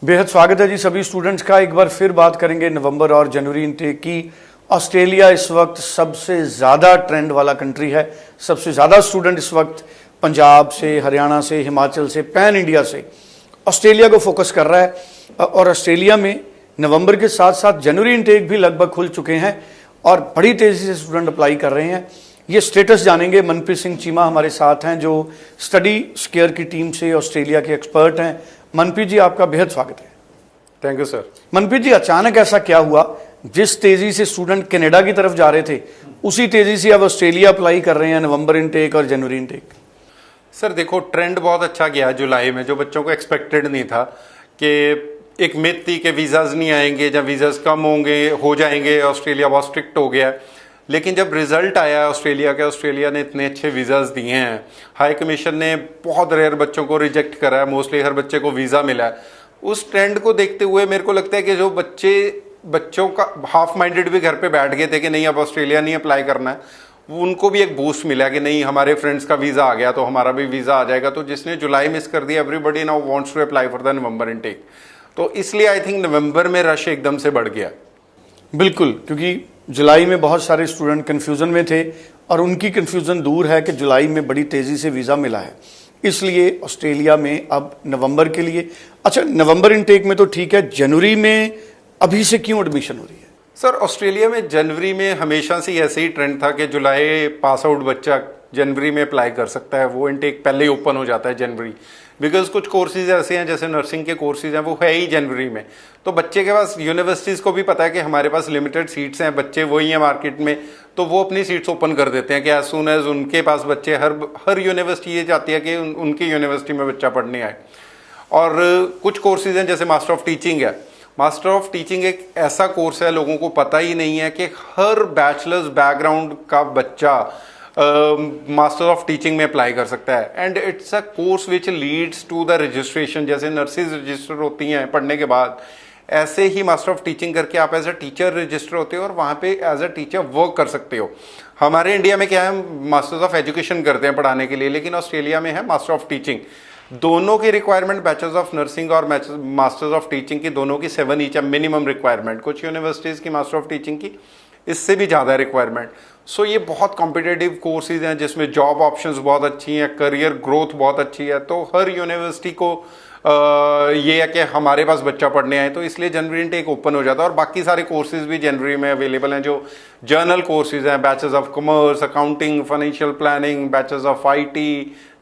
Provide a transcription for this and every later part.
बेहद स्वागत है जी सभी स्टूडेंट्स का। एक बार फिर बात करेंगे नवंबर और जनवरी इनटेक की। ऑस्ट्रेलिया इस वक्त सबसे ज़्यादा ट्रेंड वाला कंट्री है। सबसे ज़्यादा स्टूडेंट इस वक्त पंजाब से, हरियाणा से, हिमाचल से, पैन इंडिया से ऑस्ट्रेलिया को फोकस कर रहा है। और ऑस्ट्रेलिया में नवंबर के साथ साथ जनवरी इनटेक भी लगभग खुल चुके हैं और बड़ी तेज़ी से स्टूडेंट अप्लाई कर रहे हैं। ये स्टेटस जानेंगे। मनप्रीत सिंह चीमा हमारे साथ हैं जो स्टडी स्केयर की टीम से ऑस्ट्रेलिया के एक्सपर्ट हैं। मनप्रीत जी, आपका बेहद स्वागत है। Thank you sir. Manpreet ji, अचानक ऐसा क्या हुआ? जिस तेजी से स्टूडेंट कनाडा की तरफ जा रहे थे उसी तेजी से अब ऑस्ट्रेलिया अप्लाई कर रहे हैं, नवंबर इनटेक और जनवरी इनटेक। सर देखो, ट्रेंड बहुत अच्छा गया जुलाई में, जो बच्चों को एक्सपेक्टेड नहीं था। कि एक मिथ थी कि वीज़ाज नहीं आएंगे, जब वीज़ाज कम होंगे हो जाएंगे, ऑस्ट्रेलिया बहुत स्ट्रिक्ट हो गया। लेकिन जब रिजल्ट आया ऑस्ट्रेलिया के, ऑस्ट्रेलिया ने इतने अच्छे वीज़ाज दिए हैं। हाई कमीशन ने बहुत रेयर बच्चों को रिजेक्ट करा है, मोस्टली हर बच्चे को वीज़ा मिला है। उस ट्रेंड को देखते हुए मेरे को लगता है कि जो बच्चों का हाफ माइंडेड भी घर पे बैठ गए थे कि नहीं अब ऑस्ट्रेलिया नहीं अप्लाई करना है, उनको भी एक बूस्ट मिला कि नहीं हमारे फ्रेंड्स का वीज़ा आ गया तो हमारा भी वीज़ा आ जाएगा। तो जिसने जुलाई मिस कर दिया, everybody now wants to apply for the November intake. तो इसलिए आई थिंक नवंबर में रश एकदम से बढ़ गया। बिल्कुल, क्योंकि जुलाई में बहुत सारे स्टूडेंट कंफ्यूजन में थे और उनकी कंफ्यूजन दूर है कि जुलाई में बड़ी तेज़ी से वीज़ा मिला है, इसलिए ऑस्ट्रेलिया में अब नवंबर के लिए। अच्छा, नवंबर इनटेक में तो ठीक है, जनवरी में अभी से क्यों एडमिशन हो रही है? सर ऑस्ट्रेलिया में जनवरी में हमेशा से ऐसे ही ट्रेंड था कि जुलाई पास आउट बच्चा जनवरी में अप्लाई कर सकता है। वो इनटेक पहले ही ओपन हो जाता है जनवरी, बिकॉज कुछ कोर्सेज ऐसे हैं जैसे नर्सिंग के कोर्सेज हैं वो है ही जनवरी में। तो बच्चे के पास, यूनिवर्सिटीज़ को भी पता है कि हमारे पास लिमिटेड सीट्स हैं, बच्चे वही हैं मार्केट में, तो वो अपनी सीट्स ओपन कर देते हैं कि एज सुन एज उनके पास बच्चे, हर यूनिवर्सिटी ये चाहती है कि उनकी यूनिवर्सिटी में बच्चा पढ़ने आए। और कुछ कोर्सेज हैं जैसे मास्टर ऑफ टीचिंग है। मास्टर ऑफ टीचिंग एक ऐसा कोर्स है, लोगों को पता ही नहीं है कि हर बैचलर्स बैकग्राउंड का बच्चा मास्टर ऑफ टीचिंग में अप्लाई कर सकता है। And it's a course which leads to the registration. जैसे नर्सेज रजिस्टर होती हैं पढ़ने के बाद, ऐसे ही मास्टर ऑफ टीचिंग करके आप एज अ टीचर रजिस्टर होते हो और वहाँ पे एज अ टीचर वर्क कर सकते हो। हमारे इंडिया में क्या है, मास्टर्स ऑफ एजुकेशन करते हैं पढ़ाने के लिए, लेकिन ऑस्ट्रेलिया में है मास्टर ऑफ टीचिंग। दोनों की रिक्वायरमेंट, बैचलर्स ऑफ नर्सिंग और मास्टर्स ऑफ टीचिंग की, दोनों की 7 ईच है मिनिमम रिक्वायरमेंट। कुछ यूनिवर्सिटीज़ की मास्टर ऑफ टीचिंग की इससे भी ज़्यादा रिक्वायरमेंट। सो ये बहुत कॉम्पिटेटिव कोर्सेज हैं जिसमें जॉब ऑप्शंस बहुत अच्छी हैं, करियर ग्रोथ बहुत अच्छी है। तो हर यूनिवर्सिटी को ये है कि हमारे पास बच्चा पढ़ने आए, तो इसलिए जनवरी इनटेक ओपन हो जाता है। और बाकी सारे कोर्सेज भी जनवरी में अवेलेबल हैं, जो जर्नल कोर्सेज हैं, bachelors of commerce, accounting, financial planning, bachelors of IT,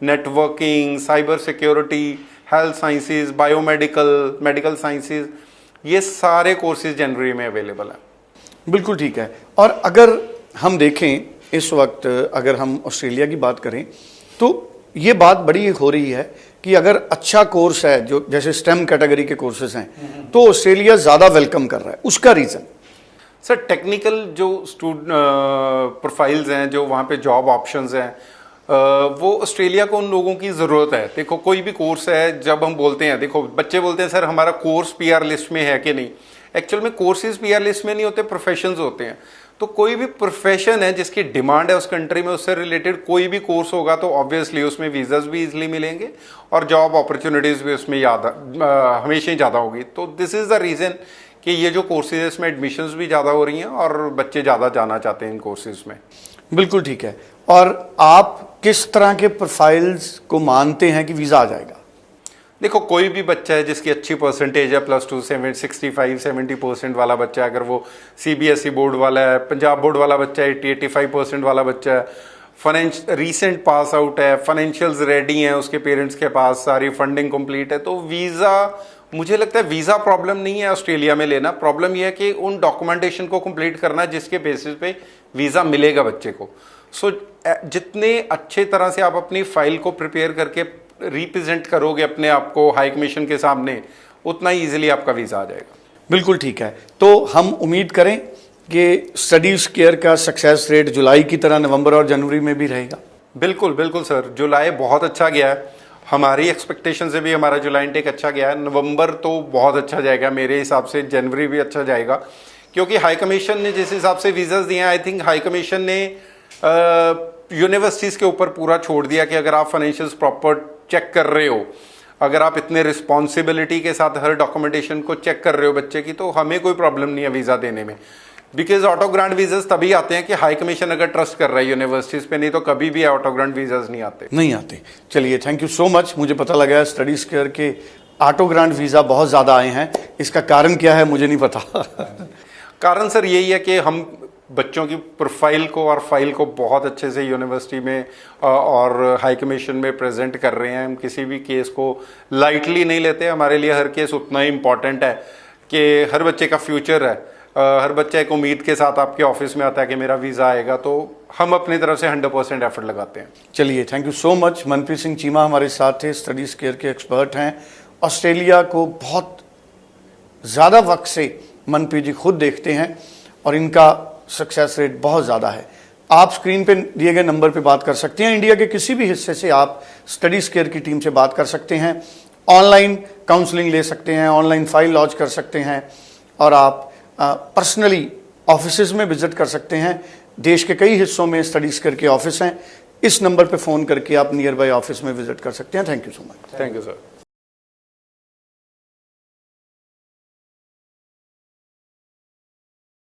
networking, cyber security, health sciences, biomedical, medical sciences, ये सारे कोर्सेज जनवरी में अवेलेबल हैं। बिल्कुल ठीक है। और अगर हम देखें इस वक्त, अगर हम ऑस्ट्रेलिया की बात करें तो ये बात बड़ी हो रही है कि अगर अच्छा कोर्स है, जो जैसे स्टेम कैटेगरी के कोर्सेज हैं, तो ऑस्ट्रेलिया ज़्यादा वेलकम कर रहा है। उसका रीज़न? सर टेक्निकल जो स्टूडेंट प्रोफाइल्स हैं, जो वहाँ पे जॉब ऑप्शंस हैं, वो ऑस्ट्रेलिया को उन लोगों की ज़रूरत है। देखो कोई भी कोर्स है, जब हम बोलते हैं, देखो बच्चे बोलते हैं सर हमारा कोर्स PR लिस्ट में है कि नहीं। एक्चुअल में कोर्सेज PR लिस्ट में नहीं होते, प्रोफेशंस होते हैं। तो कोई भी प्रोफेशन है जिसकी डिमांड है उस कंट्री में, उससे रिलेटेड कोई भी कोर्स होगा तो ऑब्वियसली उसमें वीज़ाज भी इजीली मिलेंगे और जॉब अपॉर्चुनिटीज़ भी उसमें हमेशा ही ज़्यादा होगी। तो दिस इज़ द रीज़न कि ये जो कोर्सेज है इसमें एडमिशन्स भी ज़्यादा हो रही हैं और बच्चे ज़्यादा जाना चाहते हैं इन कोर्सेज में। बिल्कुल ठीक है। और आप किस तरह के प्रोफाइल्स को मानते हैं कि वीज़ा आ जाएगा? देखो कोई भी बच्चा है जिसकी अच्छी परसेंटेज है, +2 65-70% वाला बच्चा है, अगर वो CBSE बोर्ड वाला है, पंजाब बोर्ड वाला बच्चा है, 80-85% वाला बच्चा है, रीसेंट पास आउट है, फाइनेंशियल्स रेडी हैं, उसके पेरेंट्स के पास सारी फंडिंग कंप्लीट है, तो वीज़ा, मुझे लगता है वीज़ा प्रॉब्लम नहीं है ऑस्ट्रेलिया में लेना। प्रॉब्लम यह है कि उन डॉक्यूमेंटेशन को कंप्लीट करना जिसके बेसिस पे वीज़ा मिलेगा बच्चे को। सो जितने अच्छे तरह से आप अपनी फाइल को प्रिपेयर करके रिप्रेजेंट करोगे अपने आप को हाई कमीशन के सामने, उतना ही ईजिली आपका वीज़ा आ जाएगा। बिल्कुल ठीक है। तो हम उम्मीद करें कि स्टडी स्केयर का सक्सेस रेट जुलाई की तरह नवंबर और जनवरी में भी रहेगा। बिल्कुल बिल्कुल सर, जुलाई बहुत अच्छा गया है, हमारी एक्सपेक्टेशन से भी हमारा जुलाई इनटेक अच्छा गया है। नवंबर तो बहुत अच्छा जाएगा मेरे हिसाब से, जनवरी भी अच्छा जाएगा, क्योंकि हाई कमीशन ने जिस हिसाब से वीज़ाज दिए हैं, आई थिंक हाई कमीशन ने यूनिवर्सिटीज़ के ऊपर पूरा छोड़ दिया कि अगर आप फाइनेंशियल्स प्रॉपर चेक कर रहे हो, अगर आप इतने रिस्पॉन्सिबिलिटी के साथ हर डॉक्यूमेंटेशन को चेक कर रहे हो बच्चे की, तो हमें कोई प्रॉब्लम नहीं है वीज़ा देने में। बिकॉज ऑटो ग्रांट वीज़ाज तभी आते हैं कि हाई कमीशन अगर ट्रस्ट कर रहा है यूनिवर्सिटीज़ पे, नहीं तो कभी भी ऑटो ग्रांट वीज़ाज नहीं आते। चलिए, थैंक यू सो मच। मुझे पता लगा है स्टडीज केयर के ऑटो ग्रांट वीज़ा बहुत ज़्यादा आए हैं, इसका कारण क्या है मुझे नहीं पता। कारण सर यही है कि हम बच्चों की प्रोफाइल को और फाइल को बहुत अच्छे से यूनिवर्सिटी में और हाई कमीशन में प्रेजेंट कर रहे हैं। हम किसी भी केस को लाइटली नहीं लेते। हमारे लिए हर केस उतना ही इम्पॉर्टेंट है कि हर बच्चे का फ्यूचर है। हर बच्चा एक उम्मीद के साथ आपके ऑफिस में आता है कि मेरा वीज़ा आएगा, तो हम अपनी तरफ से 100% एफर्ट लगाते हैं। चलिए, thank you so much. Manpreet Singh Cheema हमारे साथ थे, स्टडीज केयर के एक्सपर्ट हैं। ऑस्ट्रेलिया को बहुत ज़्यादा वक्त से मनप्रीत जी खुद देखते हैं और इनका सक्सेस रेट बहुत ज़्यादा है। आप स्क्रीन पे दिए गए नंबर पे बात कर सकते हैं। इंडिया के किसी भी हिस्से से आप स्टडीज केयर की टीम से बात कर सकते हैं, ऑनलाइन काउंसलिंग ले सकते हैं, ऑनलाइन फाइल लॉन्च कर सकते हैं और आप पर्सनली ऑफिसेज में विजिट कर सकते हैं। देश के कई हिस्सों में स्टडीज केयर के ऑफिस हैं। इस नंबर पे फ़ोन करके आप नियर बाय ऑफिस में विजिट कर सकते हैं। Thank you so much. Thank you sir.